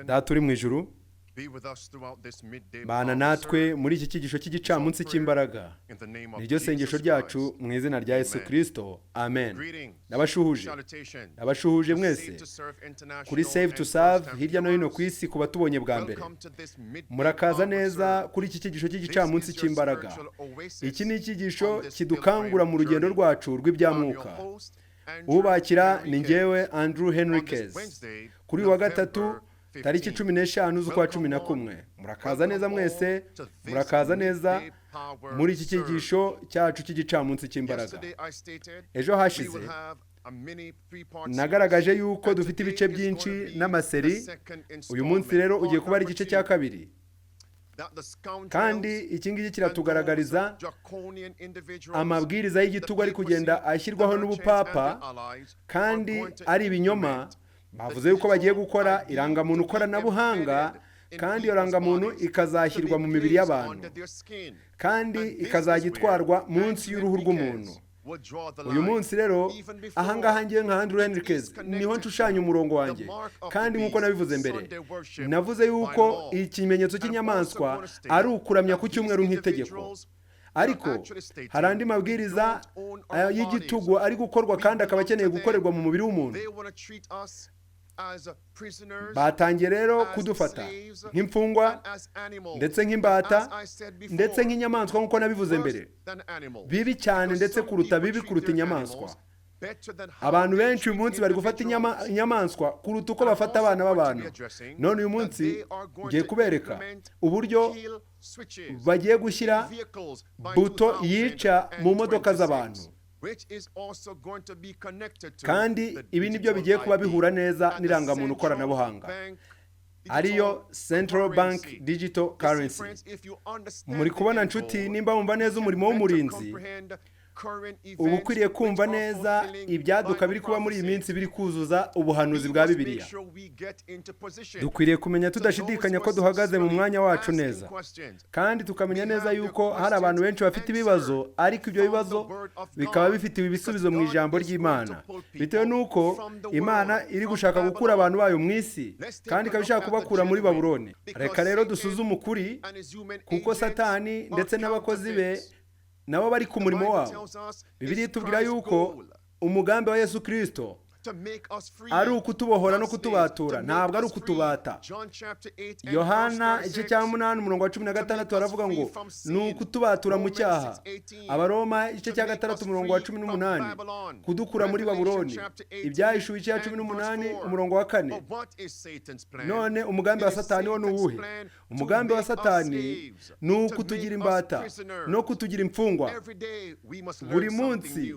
Data uri mu ijuru, bana natwe muri iki cyigisho cy'igicamunsi cy'imbaraga. Niryo sengesho ryacu mu izina rya Yesu Kristo. Amen. Nabashuhuje mwese kuri Save to Serve hirya no hino ku isi ku batubonye bwa mbere. Murakaza neza kuri iki cyigisho cy'igicamunsi cy'imbaraga. Iki ni icyigisho kidukangura mu rugendo rwacu rw'ibyamwuka. Ubakira ni njyewe Henriques. Kuri wa gatatu tariki 15 z'ukwa 11. Murakaza neza mwese, murakaza neza muri iki cyigisho cyacu cy'igicamunsi cy'imbaraga. Ejo hashize nagaragaje yuko dufite ibice byinshi n'amaseri. Uyu munsi rero ugiye kuba ari igice cya kabiri, kandi iki ngiki kiratugaragariza amabwiriza y'igitugu ari kugenda ashyirwaho n'ubupapa kandi ari ibinyoma. Bavuze yuko bagiye gukora irangamuntu Ikoranabuhanga, kandi iyo rangamuntu ikazashyirwa mu mibiri y'abantu kandi ikazagitwarwa munsi y'uruhu rw'umuntu. Uyu munsi rero ahangaha ngiye nka Henriques niho nshushanya umurongo wanjye, kandi nk'uko nabivuze mbere, navuze yuko ikimenyetso cy'inyamaswa ari ukuramya ku cyumweru nk'itegeko. Ariko hari andi mabwiriza y'igitugu ari gukorwa kandi akaba akeneye gukorerwa mu mubiri w'umuntu. Batangiye rero kudufata nk'imfungwa ndetse nk'imbata ndetse nk'inyamaswa nk'uko nabivuze mbere, bibi cyane ndetse kuruta inyamaswa. Abantu benshi uyu munsi bari gufata inyamaswa kuruta uko bafata abana b'abantu. None uyu munsi ngiye kubereka uburyo bagiye gushyira buto yica mu modoka z'abantu, kandi ibi nibyo bigiye kuba bihura neza n'irangamuntu Ikoranabuhanga, ariyo Central Bank Digital Currency. Muri kubona nshuti, nimba wumva neza umurimo w'umurinzi, ubu ukwiriye kumva neza ibyaduka biri kuba muri iyi minsi biri kuzuza ubuhanuzi bwa Bibiliya. Dukwiriye kumenya tudashidikanya ko duhagaze mu mwanya wacu neza, kandi tukamenya neza yuko hari abantu benshi bafite ibibazo, ariko ibyo bibazo bikaba bifitiwe ibisubizo mu ijambo ry'Imana, bitewe n'uko Imana iri gushaka gukura abantu bayo mu isi kandi ikaba ishaka kubakura muri Babuloni. Reka rero dusuzume ukuri, kuko Satani ndetse n'abakozi be nabo bari ku murimo wabo. Bibiliya itubwira yuko umugambi wa Yesu Kristo ari ukutubohora no kutubatura, ntabwo ari ukutubata. Yohana igice cya 8:16 baravuga ngo ni ukutubatura mu cyaha. Abaroma igice cya 6:18 kudukura muri Babuloni. Ibyahishuwe igice cya 18:4. None umugambi wa Satani wo ni uwuhe? Umugambi wa Satani ni ukutugira imbata no kutugira imfungwa. Buri munsi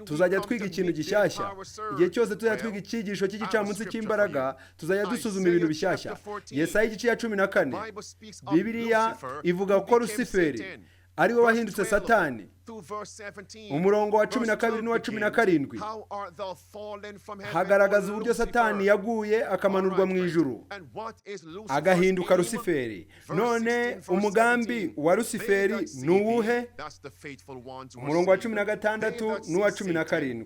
tuzajya twiga ikintu gishyashya. Igihe cyose tuzajya twiga icyigisho cy'igicamunsi cy'imbaraga, tuzajya dusuzuma ibintu bishyashya. Yesaya igice cya 14, Bibiliya ivuga ko Lusiferi ari we wahindutse Satani. Umurongo wa 12 n'uwa 17 hagaragaza uburyo Satani yaguye akamanurwa mu ijuru agahinduka Lusiferi. None umugambi wa Lusiferi ni uwuhe? Umurongo wa 16 n'uwa 17,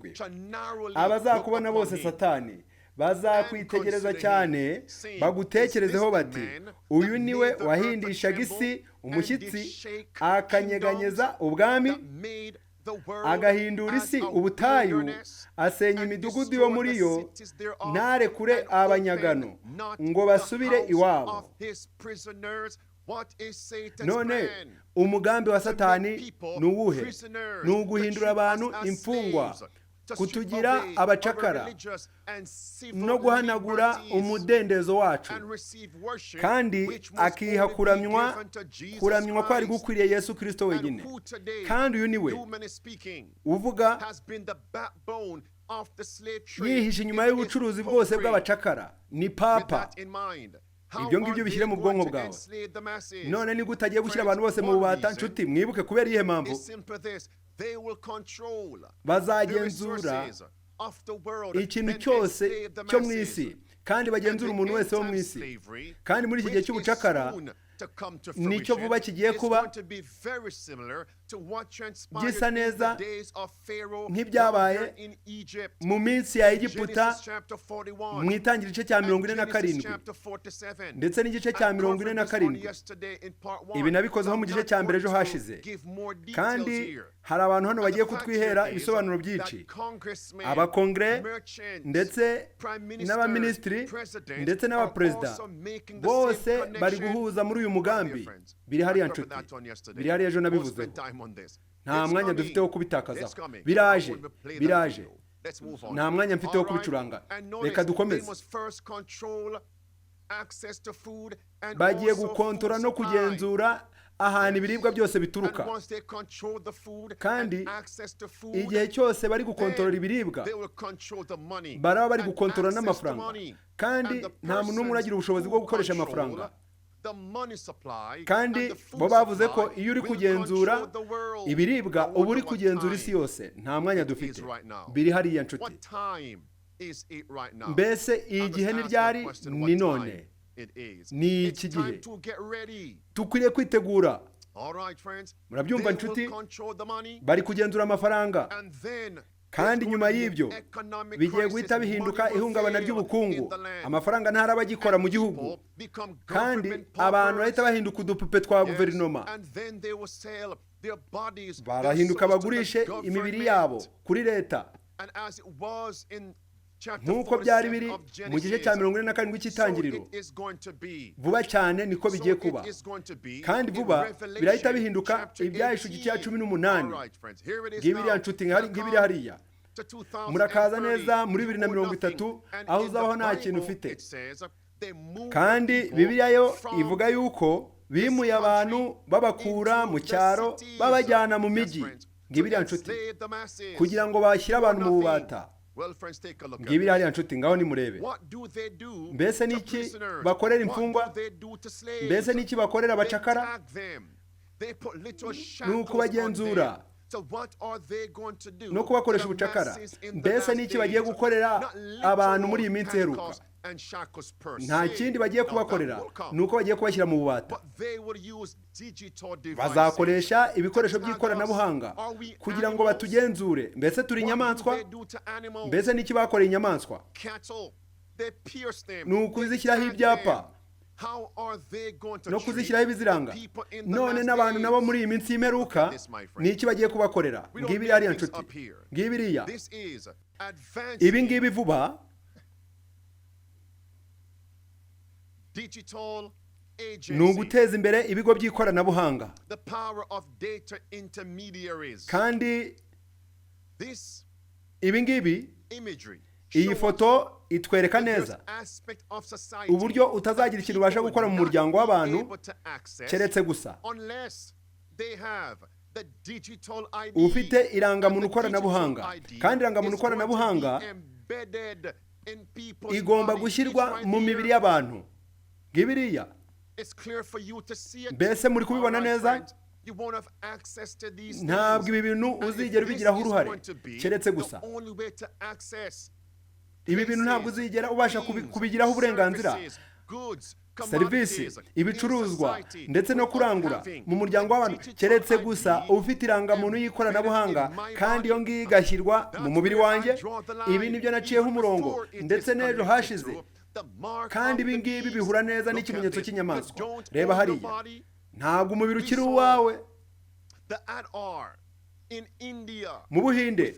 abazakubona bose Satani bazakwitegereza cyane, bagutekerezeho bati, uyu niwe wahindishaga isi umushyitsi, akanyeganyeza ubwami, agahindura isi ubutayu, asenya imidugudu yo muri yo, ntarekure abanyagano ngo basubire iwabo. None umugambi wa Satani ni uwuhe? Ni uguhindura abantu imfungwa, kutugira abacakara no guhanagura umudendezo wacu, kandi akiha kuramywa ko ari gukwiriye Yesu Kristo wenyine. Kandi uyu niwe uvuga yihishe inyuma y'ubucuruzi bwose bw'abacakara, ni Papa. Ibyo ngibyo bishyire mu bwonko bwawe. None ni gute agiye gushyira abantu bose mu bubata? Nshuti, mwibuke kubera iyihe mpamvu? Bazagenzura ikintu cyose cyo mu isi, kandi bagenzura umuntu wese wo mu isi. Kandi muri iki gihe cy'ubucakara nicyo vuba kigiye kuba gisa neza nk'ibyabaye mu minsi ya Egiputa mu itangira igice cya 47 ndetse n'igice cya 47. Ibi nabikozeho mu gice cya mbere ejo hashize, kandi hari abantu hano bagiye kutwihera ibisobanuro byinshi, abakongere ndetse n'abaminisitiri ndetse n'abaperezida bose bari guhuza muri uyu mugambi. Biri hariya nshuti, biri hariya ejo nabivuzeho, nta mwanya dufite wo kubitakazaho. Biraje nta mwanya mfite wo kubicuranga. Reka dukomeze. Bagiye gukontora no kugenzura ahantu ibiribwa byose bituruka, kandi igihe cyose bari gukontorora ibiribwa baraba bari gukontorora n'amafaranga, kandi nta muntu n'umwe uragira ubushobozi bwo gukoresha amafaranga. Kandi bo bavuze ko iyo uri kugenzura ibiribwa uba uri kugenzura isi yose. Nta mwanya dufite. Biri hariya nshuti. Mbese iyi gihe ni ryari? Ni none. Ni iki gihe tukwiriye kwitegura. Murabyumva nshuti? Bari kugenzura amafaranga, kandi nyuma y'ibyo bigiye guhita bihinduka ihungabana ry'ubukungu. Amafaranga ntaraba agikora mu gihugu, kandi abantu bahita bahinduka udupupe twa guverinoma. Barahinduka bagurishe imibiri yabo kuri leta, nk'uko byari biri mu gice cya 47 cy'itangiriro. Vuba cyane niko bigiye kuba, kandi vuba birahita bihinduka ibyahishe igice cya 18. Ngibiriya nshuti, ngibiri hariya. Murakaza neza muri 2030 aho uzabaho nta kintu ufite. Kandi Bibiliya yo ivuga yuko bimuye abantu babakura mu cyaro babajyana mu migi. Ngibiriya nshuti, kugira ngo bashyire abantu mu bubata. Ngibiri hariya nshuti, ngaho nimurebe. Mbese niki bakorera imfungwa? Mbese niki bakorera abacakara? Ni ukubagenzura no kubakoresha ubucakara. Mbese niki bagiye gukorera abantu muri iyi minsi iheruka? Nta kindi bagiye kubakorera, ni uko bagiye kubashyira mu bubata. Bazakoresha ibikoresho by'ikoranabuhanga kugira ngo batugenzure. Mbese turi inyamaswa? Mbese niki bakoreye inyamaswa? Ni ukuzishyiraho ibyapa no kuzishyiraho ibiziranga. None n'abantu nabo muri iyi minsi y'imperuka ni iki bagiye kubakorera? Ngibiri hariya nshuti, ngibiriya. Ibi ngibi vuba ni uguteza imbere ibigo by'ikoranabuhanga. Kandi ibi ngibi, iyi foto itwereka neza uburyo utazagira ikintu ubasha gukora mu muryango w'abantu keretse gusa ufite irangamuntu koranabuhanga. Kandi irangamuntu koranabuhanga igomba gushyirwa mu mibiri y'abantu. Ngibiriya. Mbese muri kubibona neza? Ntabwo ibi bintu uzigera ubigiraho uruhare keretse gusa. Ibi bintu ntabwo uzigera ubasha kubigiraho uburenganzira. Serivisi, ibicuruzwa ndetse no kurangura mu muryango w'abantu keretse gusa ufite irangamuntu y'ikoranabuhanga, kandi iyo ngiyo igashyirwa mu mubiri wanjye. Ibi nibyo naciyeho umurongo ndetse n'ejo hashize. Kandi ibi ngibi bihura neza n'ikimenyetso cy'inyamaswa. Reba hariya, ntabwo umubiri ukiri uwawe. Mu Buhinde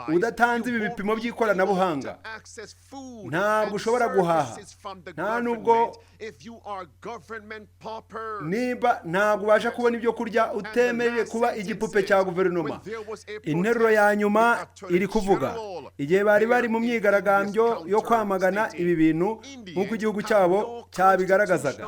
udatanze ibi bipimo by'ikoranabuhanga ntabwo ushobora guhaha. Nta nubwo niba ntabwo ubasha kubona ibyo kurya utemereye kuba igipupe cya guverinoma. Interuro ya nyuma iri kuvuga igihe bari mu myigaragambyo yo kwamagana ibi bintu nk'uko igihugu cyabo cyabigaragazaga.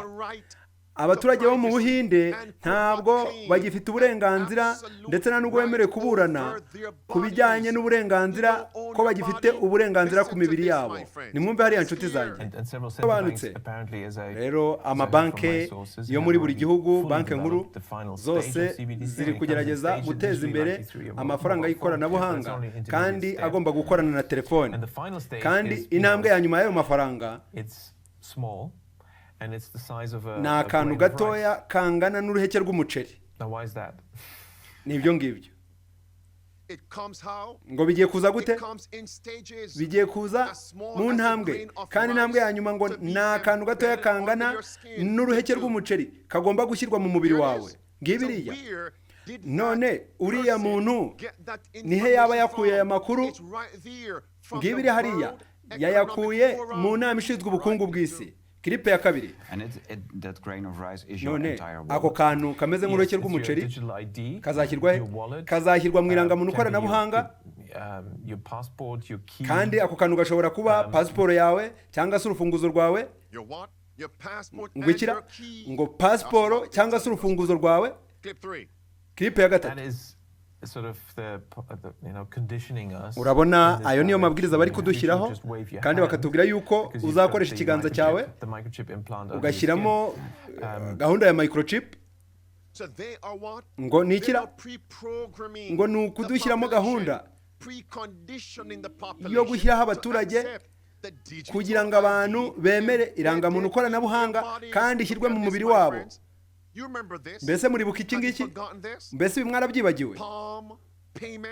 Abaturage bo mu Buhinde ntabwo bagifite uburenganzira ndetse na nubwo bemerewe kuburana ku bijyanye n'uburenganzira ko bagifite uburenganzira ku mibiri yabo. Nimwumve hariya nshuti zanjye. Sobanutse rero amabanki yo muri buri gihugu, banki nkuru zose ziri kugerageza guteza imbere amafaranga y'ikoranabuhanga, kandi agomba gukorana na telefone. Kandi intambwe ya nyuma y'ayo mafaranga ni akantu gatoya kangana n'uruheke rw'umuceri. Nibyo ngibyo. Ngo bigiye kuza gute? Bigiye kuza mu ntambwe, kandi intambwe ya nyuma ngo ni akantu gatoya kangana n'uruheke rw'umuceri kagomba gushyirwa mu mubiri wawe. Ngibiriya. None uriya muntu nihe yaba yakuye aya makuru? Ngibiri hariya yayakuye mu nama ishinzwe ubukungu bw'isi. Kiripe ya kabiri. None ako kantu kameze nk'uruheke rw'umuceri kazashyirwa mu irangamuntu koranabuhanga, kandi ako kantu gashobora kuba pasiporo yawe cyangwa se urufunguzo rwawe. Ngwikira ngo pasiporo cyangwa se urufunguzo rwawe. Kiripe ya gatatu. Urabona ayo niyo mabwiriza bari kudushyiraho, kandi bakatubwira yuko uzakoresha ikiganza cyawe ugashyiramo gahunda ya microchip. Ngo nikira ngo ni ukudushyiramo gahunda yo gushyiraho abaturage kugira ngo abantu bemere irangamuntu koranabuhanga kandi ishyirwe mu mubiri wabo. Mbese muribuka iki ngiki? Mbese mwarabyibagiwe?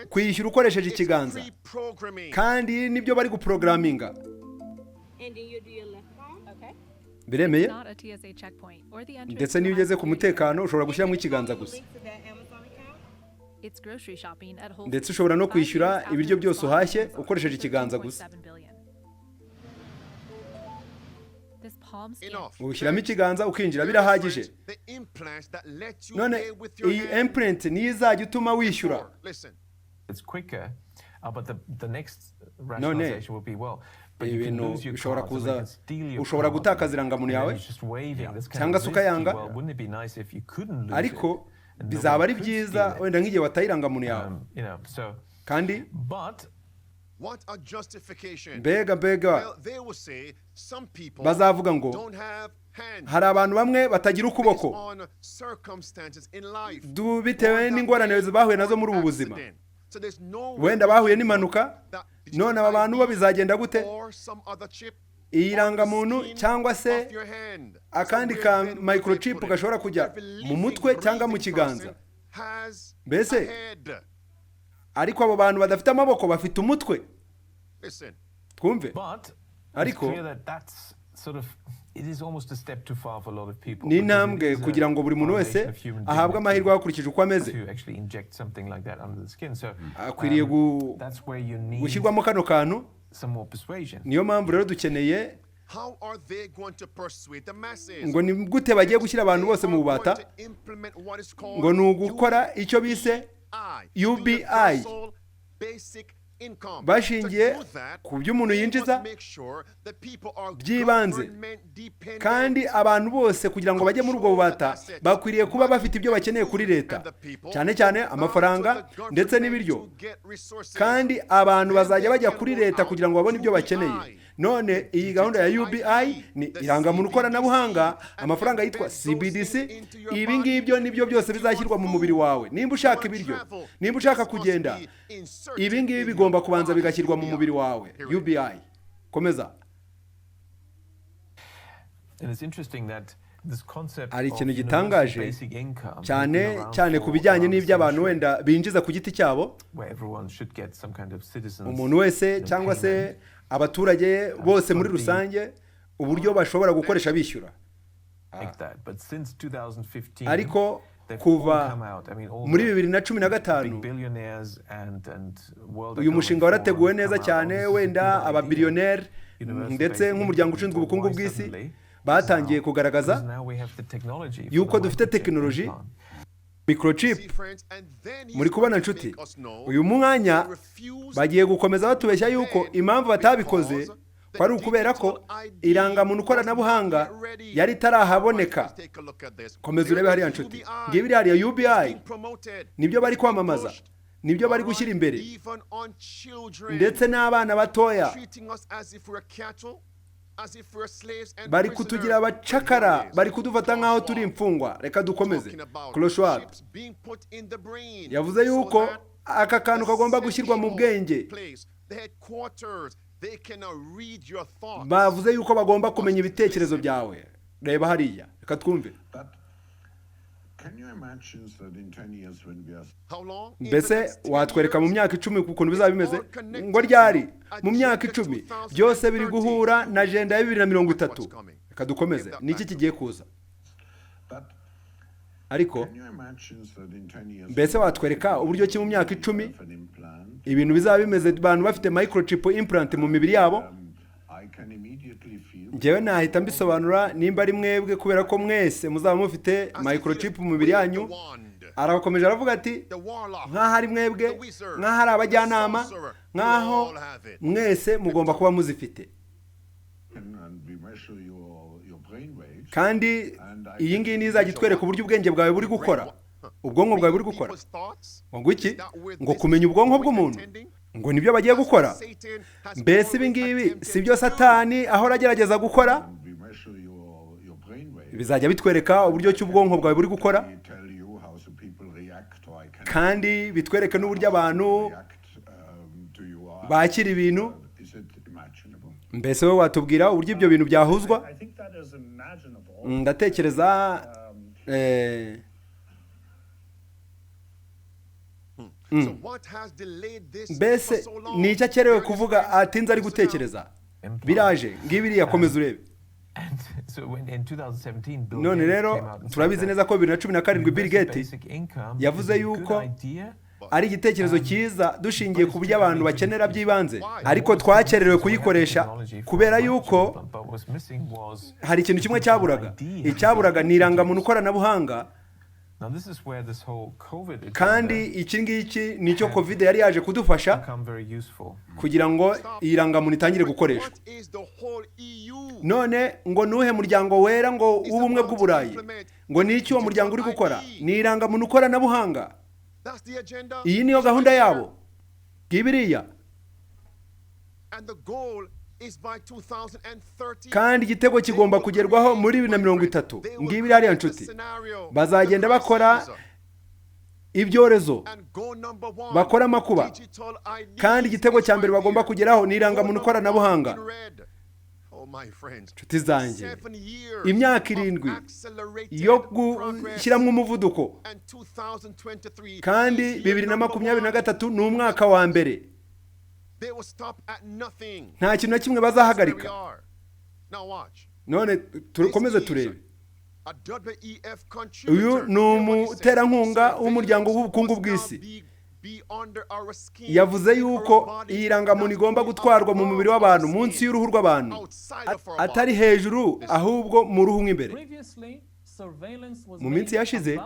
Kwishyura ukoresheje ikiganza, kandi nibyo bari guprograminga. Biremeye? Ndetse niyo ugeze ku mutekano ushobora gushyiramo ikiganza gusa. Ndetse ushobora no kwishyura ibiryo byose uhashye ukoresheje ikiganza gusa. Ushyiramo ikiganza ukinjira, birahagije. None iyi imprint niyo izajya utuma wishyura. None ibintu bishobora kuza, ushobora gutakaza irangamuntu yawe cyangwa se ukayanga, ariko bizaba ari byiza wenda nk'igihe wataye irangamuntu yawe. Kandi mbega bazavuga ngo hari abantu bamwe batagira ukuboko bitewe n'ingorane bahuye nazo muri ubu buzima. Wenda bahuye n'impanuka, none aba bantu bo bizagenda gute? Iyi rangamuntu cyangwa se akandi ka microchip gashobora kujya mu mutwe cyangwa mu kiganza. Mbese ariko abo bantu badafite amaboko bafite umutwe. Twumve. Ariko ni intambwe kugira ngo buri muntu wese ahabwe amahirwe hakurikije uko ameze. Akwiriye gushyirwamo kano kantu. Niyo mpamvu rero dukeneye ngo ni gute bagiye gushyira abantu bose mu bubata, ngo ni ugukora icyo bise UBI bashingiye ku byo umuntu yinjiza by'ibanze, kandi abantu bose kugira ngo bajye muri ubwo bubata bakwiriye kuba bafite ibyo bakeneye kuri leta, cyane cyane amafaranga ndetse n'ibiryo, kandi abantu bazajya bajya kuri leta kugira ngo babone ibyo bakeneye. None iyi gahunda ya UBI ni irangamuntu koranabuhanga, amafaranga yitwa CBDC. Ibi ngibyo nibyo byose bizashyirwa mu mubiri wawe. Nimba ushaka ibiryo, nimba ushaka kugenda, ibi ngibi bigomba kubanza bigashyirwa mu mubiri wawe. UBI. Komeza. Hari ikintu gitangaje cyane ku bijyanye n'ibyo abantu wenda binjiza ku giti cyabo. Umuntu wese cyangwa se abaturage bose muri rusange uburyo bashobora gukoresha bishyura. Ariko kuva muri 2015 uyu mushinga warateguwe neza cyane, wenda ababiliyoneri ndetse nk'umuryango ushinzwe ubukungu bw'isi batangiye kugaragaza yuko dufite tekinoloji microchip. Muri kubona nshuti, uyu mwanya bagiye gukomeza batubeshya yuko impamvu batabikoze ko ari ukubera ko irangamuntu koranabuhanga yari itarahaboneka. Komeza urebe hariya nshuti, ngibi hariya UBI nibyo bari kwamamaza, nibyo bari gushyira imbere, ndetse n'abana batoya bari kutugira abacakara, bari kudufata nk'aho turi imfungwa. Reka dukomeze. Kloshwab yavuze yuko aka kantu kagomba gushyirwa mu bwenge. Bavuze yuko bagomba kumenya ibitekerezo byawe. reba hariya reka twumve. Mbese watwereka mu myaka 10 ukuntu bizaba bimeze? Ngo ryari mu myaka 10 byose biri guhura na agenda ya 2030. Reka dukomeze, niki kigiye kuza? Ariko mbese watwereka uburyo ki mu myaka 10 ibintu bizaba bimeze, abantu bafite microchip implant mu mibiri yabo? Njyewe nahita mbisobanura nimba ari mwebwe, kubera ko mwese muzaba mufite microchip mu mibiri yanyu. Arakomeje aravuga ati nk'aho ari mwebwe, nk'aho ari abajyanama, nk'aho mwese mugomba kuba muzifite. Kandi iyi ngiyi nizajya itwereka uburyo ubwenge bwawe buri gukora, ubwonko bwawe buri gukora. Ngo iki? Ngo kumenya ubwonko bw'umuntu, ngo nibyo bagiye gukora. Mbese ibi ngibi si byo Satani ahora agerageza gukora? Bizajya bitwereka uburyo cy'ubwonko bwawe buri gukora, kandi bitwereke n'uburyo abantu bakira ibintu. Mbese wowe watubwira uburyo ibyo bintu byahuzwa? Ndatekereza mbese ni icyo akerewe kuvuga atinze ari gutekereza. Biraje ngibiri yakomeza urebe. None rero turabizi neza ko 2017 Bill Gates yavuze yuko ari igitekerezo cyiza dushingiye ku buryo abantu bakenera by'ibanze, ariko twakererewe kuyikoresha kubera yuko hari ikintu kimwe cyaburaga. Icyaburaga ni irangamuntu ikoranabuhanga. Kandi iki ngiki nicyo COVID yari yaje kudufasha kugira ngo iyi rangamuntu itangire gukoreshwa. None ngo nuhe muryango wera ngo w'ubumwe bw'Uburayi, ngo niki uwo muryango uri gukora? Ni irangamuntu ikoranabuhanga. Iyi niyo gahunda yabo bw'ibiriya. Kandi igitego kigomba kugerwaho muri 2030. Ngibiri hariya nshuti, bazagenda bakora ibyorezo, bakora amakuba, kandi igitego cya mbere bagomba kugeraho ni irangamuntu ikoranabuhanga. Nshuti zanjye, imyaka 7 yo gushyiramo umuvuduko, kandi 2023 ni umwaka wa mbere. Nta kintu na kimwe bazahagarika. None tukomeze turebe. Uyu ni umuterankunga w'umuryango w'ubukungu bw'isi. Yavuze yuko iyi rangamuntu igomba gutwarwa mu mubiri w'abantu, munsi y'uruhu rw'abantu, atari hejuru ahubwo mu ruhu nk'imbere. Mu minsi yashize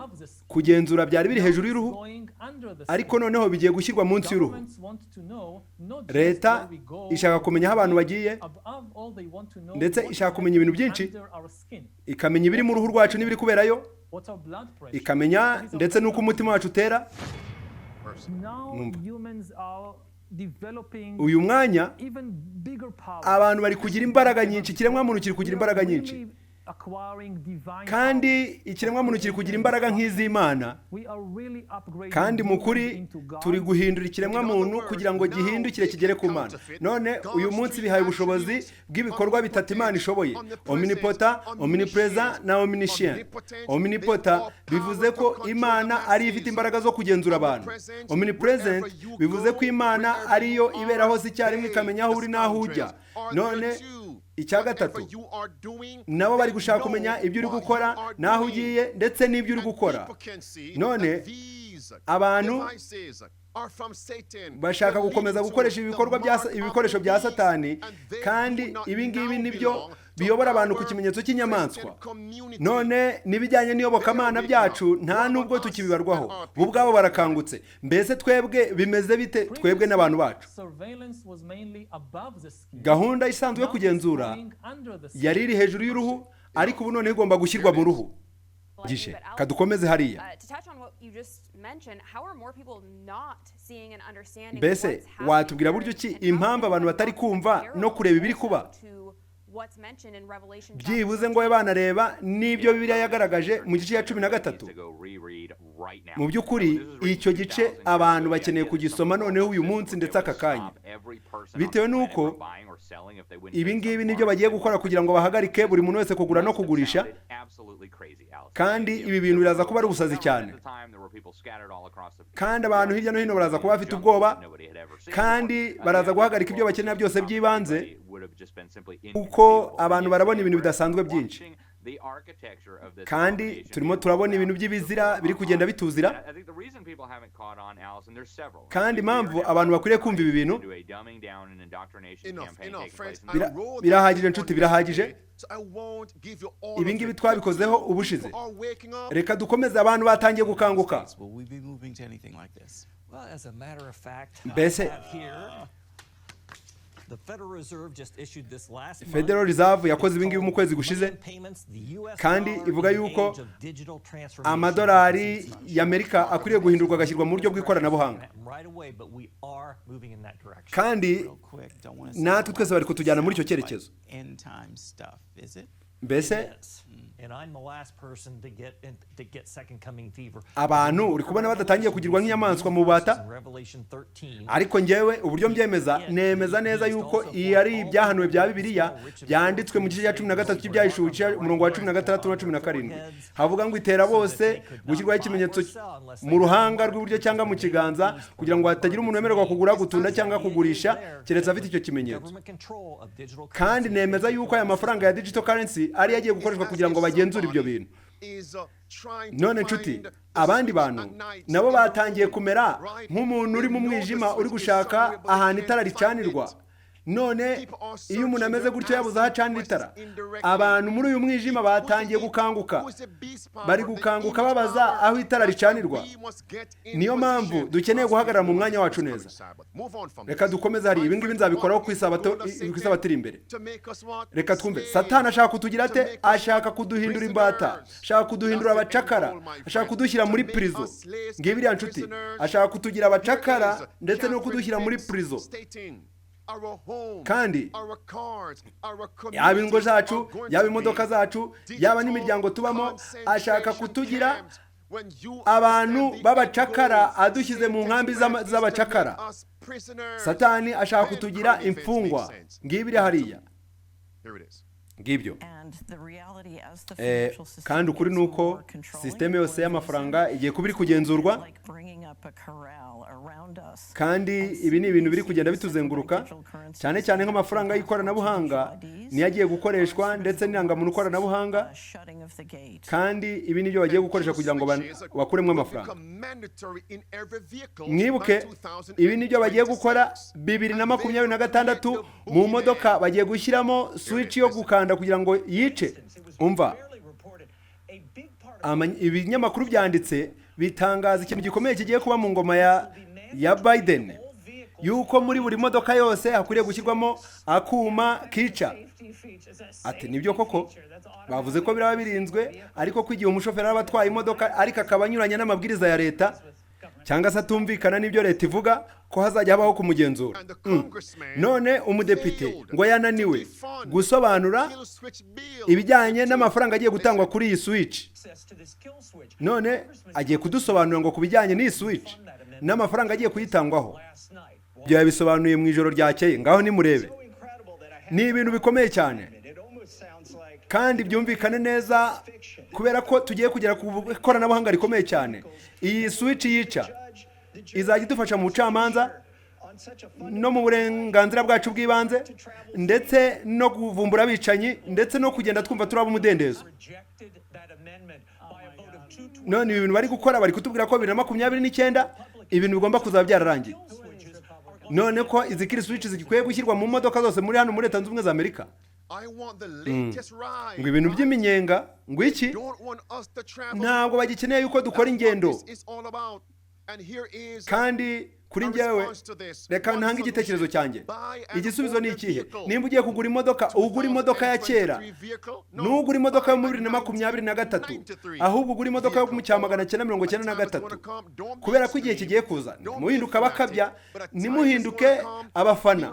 kugenzura byari biri hejuru y'uruhu, ariko noneho bigiye gushyirwa munsi y'uruhu. Leta ishaka kumenya aho abantu bagiye, ndetse ishaka kumenya ibintu byinshi, ikamenya ibiri mu ruhu rwacu n'ibiri kuberayo, ikamenya ndetse n'uko umutima wacu utera. Uyu mwanya abantu bari kugira imbaraga nyinshi, ikiremwamuntu kiri kugira imbaraga nyinshi, kandi ikiremwamuntu kiri kugira imbaraga nk'iz'Imana. Kandi mu kuri turi guhindura ikiremwamuntu kugira ngo gihindukire kigere ku Mana. None uyu munsi bihaye ubushobozi bw'ibikorwa bitatu Imana ishoboye: omnipotent, omnipresent na omniscient. Omnipotent bivuze ko Imana ari ifite imbaraga zo kugenzura abantu. Omnipresent bivuze ko Imana ariyo ibera hose icyarimwe, ikamenya aho uri n'aho ujya. None icya gatatu, nabo bari gushaka kumenya ibyo uri gukora, n'aho ugiye, ndetse n'ibyo uri gukora. None abantu bashaka gukomeza gukoresha ibikoresho bya Satani, kandi ibi ngibi nibyo biyobora abantu ku kimenyetso cy'inyamaswa. None nibijyanye n'iyobokamana byacu nta nubwo tukibibarwaho, bo ubwabo barakangutse. Mbese twebwe bimeze bite, twebwe n'abantu bacu? Gahunda isanzwe yo kugenzura yari iri hejuru y'uruhu, ariko ubu none igomba gushyirwa mu ruhu. Kadukomeze hariya. Mbese watubwira buryo ki impamvu abantu batari kumva no kureba ibiri kuba? byibuze ngo banareba n'ibyo Bibiliya yagaragaje mu gice cya 13. Mu by'ukuri icyo gice abantu bakeneye kugisoma noneho uyu munsi ndetse aka kanya, bitewe n'uko ibi ngibi nibyo bagiye gukora kugira ngo bahagarike buri muntu wese kugura no kugurisha, kandi ibi bintu biraza kuba ari ubusazi cyane, kandi abantu hirya no hino baraza kuba bafite ubwoba, kandi baraza guhagarika ibyo bakenera byose by'ibanze, kuko abantu barabona ibintu bidasanzwe byinshi, kandi turimo turabona ibintu by'ibizira biri kugenda bituzira. Kandi impamvu abantu bakwiriye kumva ibi bintu birahagije, inshuti, birahagije. Ibi ngibi twabikozeho ubushize, reka dukomeze. Abantu batangiye gukanguka. Mbese Federal Reserve yakoze ibingibi mu kwezi gushize, kandi ivuga yuko amadolari y'Amerika akwiriye guhindurwa agashyirwa mu buryo bw'ikoranabuhanga, kandi natwe twese bari kutujyana muri icyo cyerekezo. Mbese abantu uri kubona badatangiye kugirwa nk'inyamaswa mu bubata, ariko njyewe uburyo mbyemeza, nemeza neza yuko iyi ari ibyahanuwe bya Bibiliya byanditswe mu gice cya 13 cy'Ibyahishuwe umurongo wa 16 na 17. Havuga ngo itera bose gushyirwaho ikimenyetso mu ruhanga rw'iburyo cyangwa mu kiganza, kugira ngo hatagira umuntu wemererwa kugura, gutunda cyangwa kugurisha keretse afite icyo kimenyetso. Kandi nemeza yuko aya mafaranga ya digital currency ari yagiye gukoreshwa kugira ngo bagenzure ibyo bintu. None nshuti, abandi bantu nabo batangiye kumera nk'umuntu uri mu mwijima uri gushaka ahantu itara ricanirwa. None iyo umuntu ameze gutyo yabuze aho acanira itara, abantu muri uyu mwijima batangiye gukanguka, bari gukanguka babaza aho itara ricanirwa. Niyo mpamvu dukeneye guhagarara mu mwanya wacu neza. Reka dukomeze. Hari ibi ngibi nzabikoraho ku isabato iri imbere. Reka twumve. Satani ashaka kutugira ate? Ashaka kuduhindura imbata, ashaka kuduhindura abacakara, ashaka kudushyira muri prison. Ngibi iriya nshuti, ashaka kutugira abacakara ndetse no kudushyira muri prison. Kandi yaba ingo zacu, yaba imodoka zacu, yaba n'imiryango tubamo, ashaka kutugira abantu b'abacakara, adushyize mu nkambi z'abacakara. Satani ashaka kutugira imfungwa. Ngibiri hariya ngibyo. Kandi ukuri nuko systeme yose y'amafaranga igiye kuba iri kugenzurwa, kandi ibi ni ibintu biri kugenda bituzenguruka, cyane cyane nk'amafaranga y'ikoranabuhanga niyo agiye gukoreshwa, ndetse n'irangamuntu ikoranabuhanga, kandi ibi ni byo bagiye gukoresha kugira ngo bakuremo amafaranga. Mwibuke, ibi ni byo bagiye gukora 2026 mu modoka. Bagiye gushyiramo switch yo gukanda kugira ngo yice. Umva, ibinyamakuru byanditse bitangaza ikintu gikomeye kigiye kuba mu ngoma ya Biden, yuko muri buri modoka yose hakwiriye gushyirwamo akuma kica. Ati nibyo koko, bavuze ko biraba birinzwe, ariko ko igihe umushoferi aba atwaye imodoka ariko akaba anyuranye n'amabwiriza ya leta, cyangwa se atumvikana n'ibyo leta ivuga, ko hazajya habaho kumugenzura. None umudepite ngo yananiwe gusobanura ibijyanye n'amafaranga agiye gutangwa kuri iyi switch. None agiye kudusobanura ngo kubijyanye n'iyi switch n'amafaranga agiye kuyitangwaho. Byo yabisobanuye mu ijoro ryakeye, ngaho nimurebe. Ni ibintu bikomeye cyane, kandi byumvikane neza, kubera ko tugiye kugera ku ikoranabuhanga rikomeye cyane. Iyi switch yica izajya idufasha mu bucamanza no mu burenganzira bwacu bw'ibanze, ndetse no kuvumbura abicanyi, ndetse no kugenda twumva turaba umudendezo. None ibi bintu bari gukora, bari kutubwira ko 2029 ibintu bigomba kuzaba byararangiye. None ko izi kiri switch zikwiye gushyirwa mu modoka zose muri hano muri Leta Zunze Ubumwe za Amerika. Ngo ibintu by'iminyenga, ngo iki? Ntabwo bagikeneye yuko dukora ingendo, kandi kuri njyewe reka ntange igitekerezo cyanjye. Igisubizo ni ikihe? Nimba ugiye kugura imodoka, ugura imodoka ya kera, n'ugura imodoka yo mu 2023, ahubwo ugura imodoka yo mu 1993, kubera ko igihe kigiye kuza muhinduka bakabya, nimuhinduke abafana,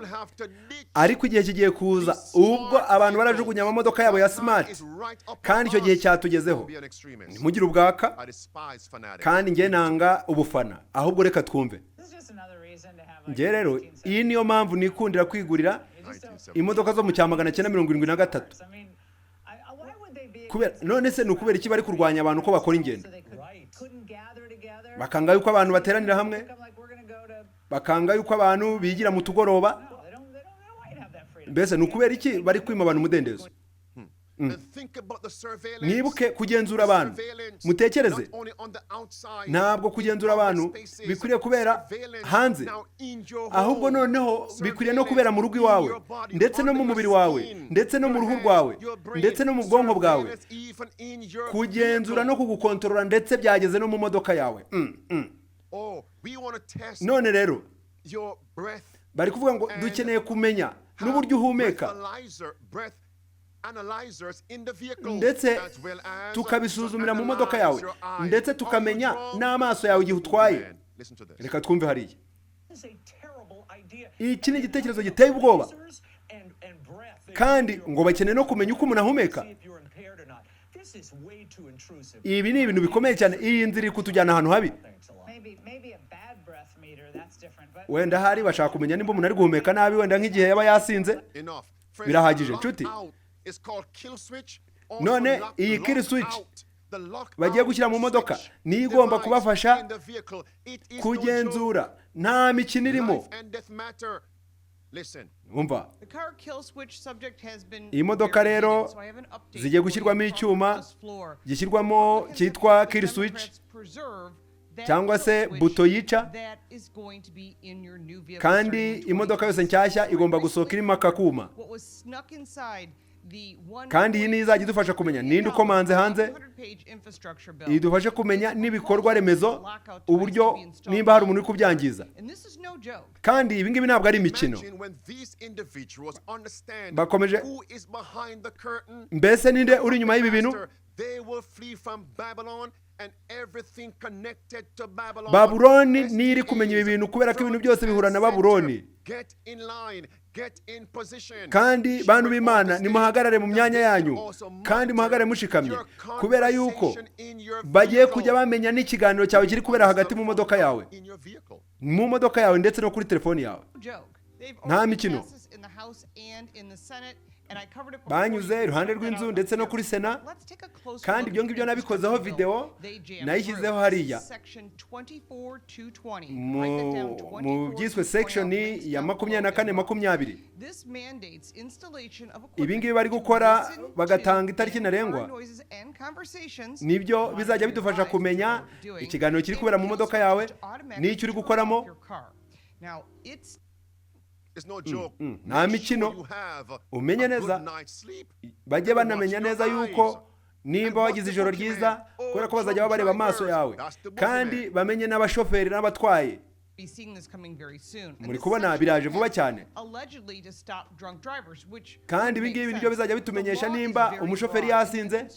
ariko igihe kigiye kuza ubwo abantu barajugunya amamodoka yabo ya smart, kandi icyo gihe cyatugezeho. Nimugire ubwaka, kandi njye nanga ubufana, ahubwo reka twumve. Njye rero iyi niyo mpamvu nikundira kwigurira imodoka zo mu 1973. Kubera none se nukubera iki bari kurwanya abantu ko bakora ingendo? Bakanga yuko abantu bateranira hamwe, bakanga yuko abantu bigira mu tugoroba. Mbese nukubera iki bari kwima abantu umudendezo? Mwibuke kugenzura abantu. Mutekereze, ntabwo kugenzura abantu bikwiriye kubera hanze, ahubwo noneho bikwiriye no kubera mu rugo iwawe, ndetse no mu mubiri wawe, ndetse no mu ruhu rwawe, ndetse no mu bwonko bwawe. Kugenzura no kugukontorora ndetse byageze no mu modoka yawe. None rero bari kuvuga ngo dukeneye kumenya n'uburyo uhumeka, ndetse tukabisuzumira mu modoka yawe, ndetse tukamenya n'amaso yawe igihe utwaye. Reka twumve hariya. Iki ni igitekerezo giteye ubwoba, kandi ngo bakeneye no kumenya uko umuntu ahumeka. Ibi ni ibintu bikomeye cyane. Iyi nzira iri kutujyana ahantu habi. Wenda hari bashaka kumenya nimba umuntu ari guhumeka nabi, wenda nk'igihe yaba yasinze. Birahagije nshuti. None iyi kill switch bagiye gushyira mu modoka ni igomba kubafasha kugenzura, nta mikino irimo. Umva, iyi modoka rero zigiye gushyirwamo icyuma gishyirwamo cyitwa kill switch, cyangwa se buto yica, kandi imodoka yose nshyashya igomba gusohoka irimo akakuma. Kandi iyi niyo izajya idufasha kumenya ninde ukomanze hanze, idufashe kumenya n'ibikorwa remezo, uburyo nimba hari umuntu uri kubyangiza. Kandi ibi ngibi ntabwo ari imikino. Bakomeje, mbese ninde uri inyuma y'ibi bintu? Babuloni niyo iri kumenya ibi bintu, kubera ko ibintu byose bihura na Babuloni. Kandi bantu b'Imana, nimuhagarare mu myanya yanyu, kandi muhagarare mushikamye, kubera yuko bagiye kujya bamenya n'ikiganiro cyawe kiri kubera hagati mu modoka yawe, mu modoka yawe ndetse no kuri telefoni yawe. Nta mikino. Banyuze iruhande rw'inzu ndetse no kuri Sena, kandi ibyo ngibyo nabikozeho video nayishyizeho hariya mu byiswe section ya 24-20. Ibi ngibi bari gukora bagatanga itariki ntarengwa, nibyo bizajya bidufasha kumenya ikiganiro kiri kubera mu modoka yawe n'icyo uri gukoramo. Nta mikino. Umenye neza, bajye banamenya neza yuko nimba wagize ijoro ryiza, kubera ko bazajya bareba amaso yawe, kandi bamenye n'abashoferi n'abatwaye. Muri kubona biraje vuba cyane, kandi ibi ngibi nibyo bizajya bitumenyesha nimba umushoferi yasinze,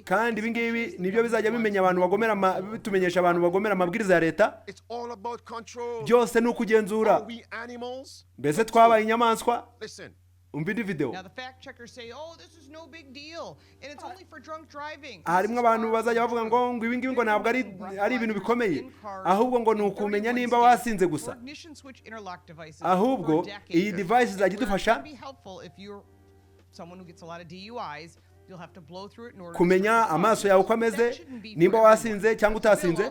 kandi ibi ngibi nibyo bizajya bimenya abantu bagomera, bitumenyesha abantu bagomera amabwiriza ya leta. Byose ni ukugenzura. Mbese twabaye inyamaswa? Umva indi video. Harimo abantu bazajya bavuga ngo ibi ngibi ngo ntabwo ari ibintu bikomeye, ahubwo ngo ni ukumenya nimba wasinze gusa. Ahubwo iyi device izajya idufasha kumenya amaso yawe uko ameze, nimba wasinze cyangwa utasinze,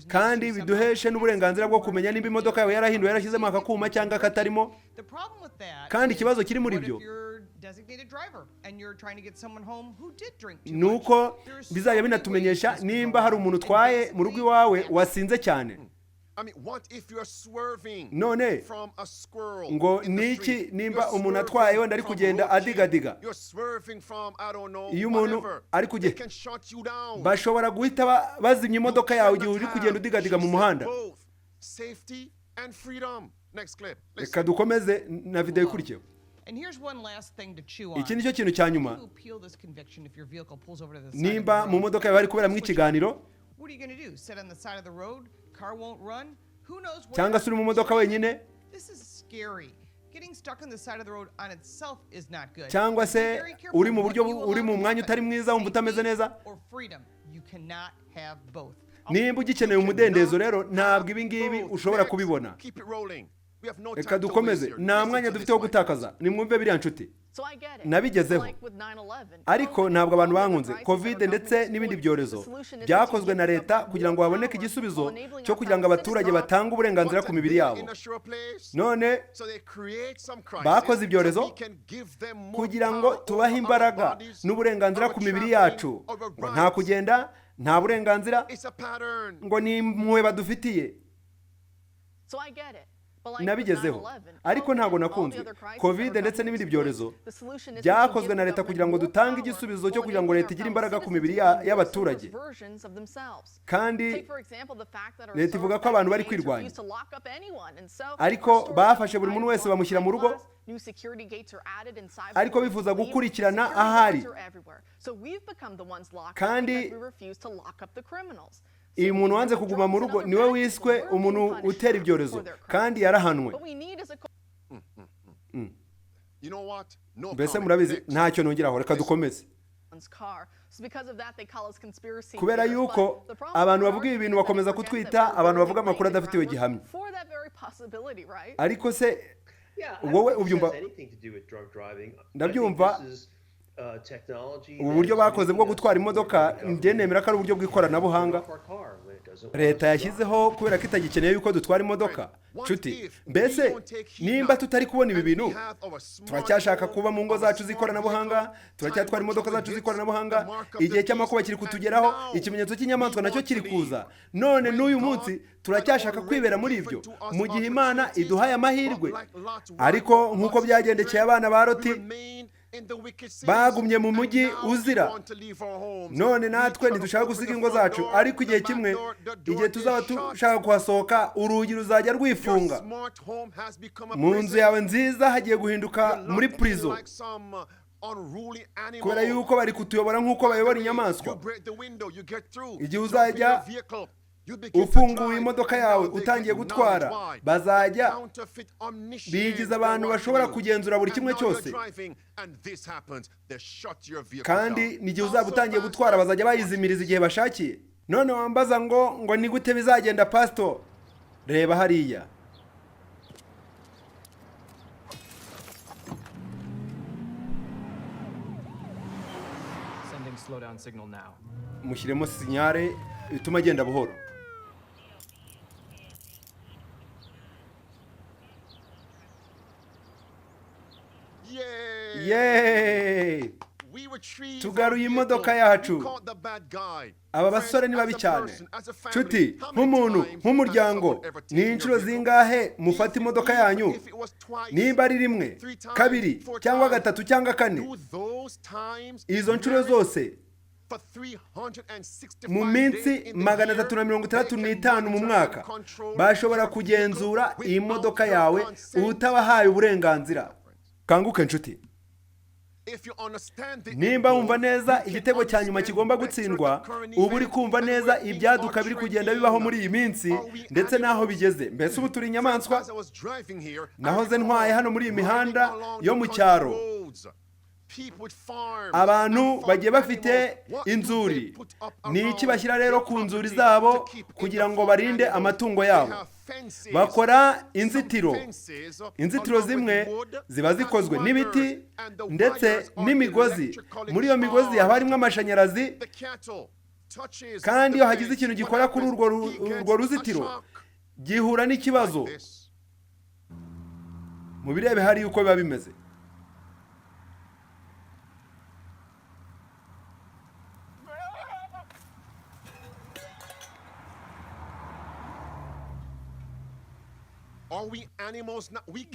kandi biduheshe n'uburenganzira bwo kumenya nimba imodoka yawe yarahinduwe, yarashyizemo akakuma cyangwa katarimo. Kandi ikibazo kiri muri byo nuko bizajya binatumenyesha nimba hari umuntu utwaye mu rugo iwawe wasinze cyane. none ngo niki nimba umuntu atwaye wenda ari kugenda adigadiga, iyo umuntu ari kugenda bashobora guhita bazimya imodoka yawe igihe uri kugenda udigadiga mu muhanda. Reka dukomeze na video ikurikiyeho. Iki nicyo kintu cya nyuma, nimba mu modoka yawe hari kuberamo ikiganiro cyangwa se uri mu modoka wenyine, cyangwa se uri mu buryo uri mu mwanya utari mwiza wumva utameze neza, nimba ugikeneye umudendezo rero ntabwo ibi ngibi ushobora kubibona. Reka dukomeze, nta mwanya dufite wo gutakaza. Nimwumve biriya nshuti, nabigezeho ariko ntabwo abantu bankunze. Covid ndetse n'ibindi byorezo byakozwe na leta kugira ngo haboneke igisubizo cyo kugira ngo abaturage batange uburenganzira ku mibiri yabo. None bakoze ibyorezo kugira ngo tubahe imbaraga n'uburenganzira ku mibiri yacu, ngo nta kugenda, nta burenganzira, ngo ni impuhwe badufitiye. Nabigezeho ariko ntabwo nakunzwe. Covid ndetse n'ibindi byorezo byakozwe na leta kugira ngo dutange igisubizo cyo kugira ngo leta igire imbaraga ku mibiri y'abaturage, kandi leta ivuga ko abantu bari kwirwanya, ariko bafashe buri muntu wese bamushyira mu rugo, ariko bifuza gukurikirana ahari, kandi iyi muntu wanze kuguma mu rugo niwe wiswe umuntu utera ibyorezo, kandi yarahanwe. Mbese murabizi, ntacyo nongeraho. Reka dukomeze. Kubera yuko abantu bavuga ibi bintu bakomeza kutwita abantu bavuga amakuru adafitiwe gihamya. Ariko se wowe ubyumva? Ndabyumva. Ubu buryo bakoze bwo gutwara imodoka njye nemera ko ari uburyo bw'ikoranabuhanga leta yashyizeho kubera ko itagikeneye yuko dutwara imodoka. Nshuti, mbese nimba tutari kubona ibi bintu, turacyashaka kuba mu ngo zacu z'ikoranabuhanga, turacyatwara imodoka zacu z'ikoranabuhanga, igihe cy'amakuba kiri kutugeraho, ikimenyetso cy'inyamaswa nacyo kiri kuza, none n'uyu munsi turacyashaka kwibera muri ibyo, mu gihe Imana iduhaye amahirwe. Ariko nk'uko byagendekeye abana ba Loti, bagumye mu mujyi uzira. None natwe ntidushaka gusiga ingo zacu, ariko igihe kimwe, igihe tuzaba dushaka kuhasohoka, urugi ruzajya rwifunga. Mu nzu yawe nziza hagiye guhinduka muri prison, kubera yuko bari kutuyobora nk'uko bayobora inyamaswa. Igihe uzajya ufunguye imodoka yawe utangiye gutwara, bazajya bigiza abantu bashobora kugenzura buri kimwe cyose, kandi n'igihe uzaba utangiye gutwara bazajya bayizimiriza igihe bashakiye. None wambaza ngo ni gute bizagenda pastor? Reba hariya, mushyiremo sinyare ituma agenda buhoro. Yeee, tugaruye imodoka yacu. Aba basore ni babi cyane. Nshuti, nk'umuntu, nk'umuryango, ni inshuro zingahe mufata imodoka yanyu? Nimba ari rimwe, kabiri, cyangwa gatatu, cyangwa kane, izo nshuro zose mu minsi 365 mu mwaka bashobora kugenzura iyi modoka yawe utabahaye uburenganzira. Kanguke nshuti, nimba wumva neza igitego cya nyuma kigomba gutsindwa, ubu uri kumva neza ibyaduka biri kugenda bibaho muri iyi minsi ndetse naho bigeze. Mbese ubu turi inyamaswa? Nahoze ntwaye hano muri iyi mihanda yo mu cyaro, abantu bagiye bafite inzuri. Ni iki bashyira rero ku nzuri zabo kugira ngo barinde amatungo yabo? Bakora inzitiro. Inzitiro zimwe ziba zikozwe n'ibiti ndetse n'imigozi. Muri iyo migozi haba harimo amashanyarazi, kandi iyo hagize ikintu gikora kuri urwo ruzitiro gihura n'ikibazo. Mu birebe hari uko biba bimeze.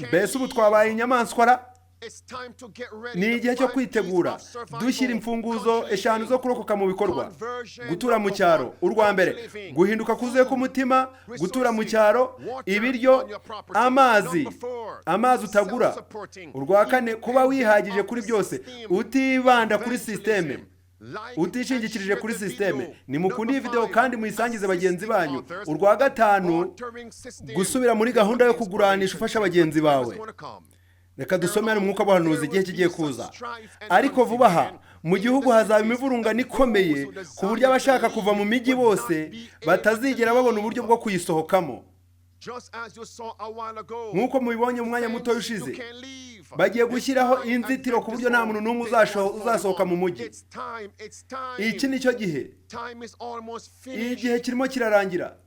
mbese ubu twabaye inyamaswa ra? Ni igihe cyo kwitegura dushyira imfunguzo eshanu zo kurokoka mu bikorwa: gutura mu cyaro, urwa mbere guhinduka kuzuye k'umutima, gutura mu cyaro, ibiryo, amazi utagura, urwa kane kuba wihagije kuri byose, utibanda kuri sisiteme, utishingikirije kuri sisiteme. Nimukunde iyi video kandi muyisangize bagenzi banyu. Urwa gatanu gusubira muri gahunda yo kuguranisha ufasha bagenzi bawe. Reka dusomere umwuka w'ubuhanuzi igihe kigiye kuza. Ariko vuba aha mu gihugu hazaba imivurungano ikomeye ku buryo abashaka kuva mu mijyi bose batazigera babona uburyo bwo kuyisohokamo. Nk'uko mubibonye mu mwanya muto ushize, bagiye gushyiraho inzitiro ku buryo nta muntu n'umwe uzasohoka mu mujyi. Iki ni cyo gihe, igihe kirimo kirarangira.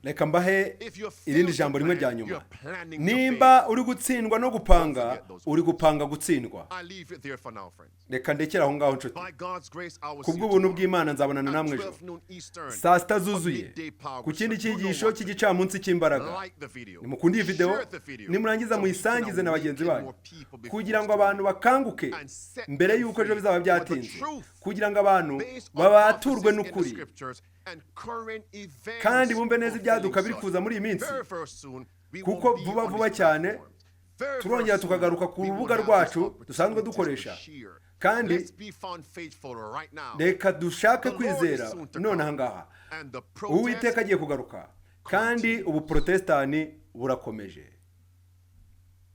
Reka mbahe irindi jambo rimwe rya nyuma. Nimba uri gutsindwa no gupanga, uri gupanga gutsindwa. Reka ndekera aho ngaho nshuti. Kubw'ubuntu bw'Imana nzabonana namwe ejo saa 6 zuzuye ku kindi cyigisho cy'igicamunsi cy'imbaraga. Nimukunde iyi video, nimurangiza muyisangize na bagenzi banyu kugira ngo abantu bakanguke mbere y'uko ejo bizaba byatinze, kugira ngo abantu babaturwe n'ukuri kandi bumve neza ibyaduka biri kuza muri iyi minsi, kuko vuba cyane turongera tukagaruka ku rubuga rwacu dusanzwe dukoresha. Kandi reka dushake kwizera none aha ngaha. Uwiteka agiye kugaruka kandi ubu protestani burakomeje.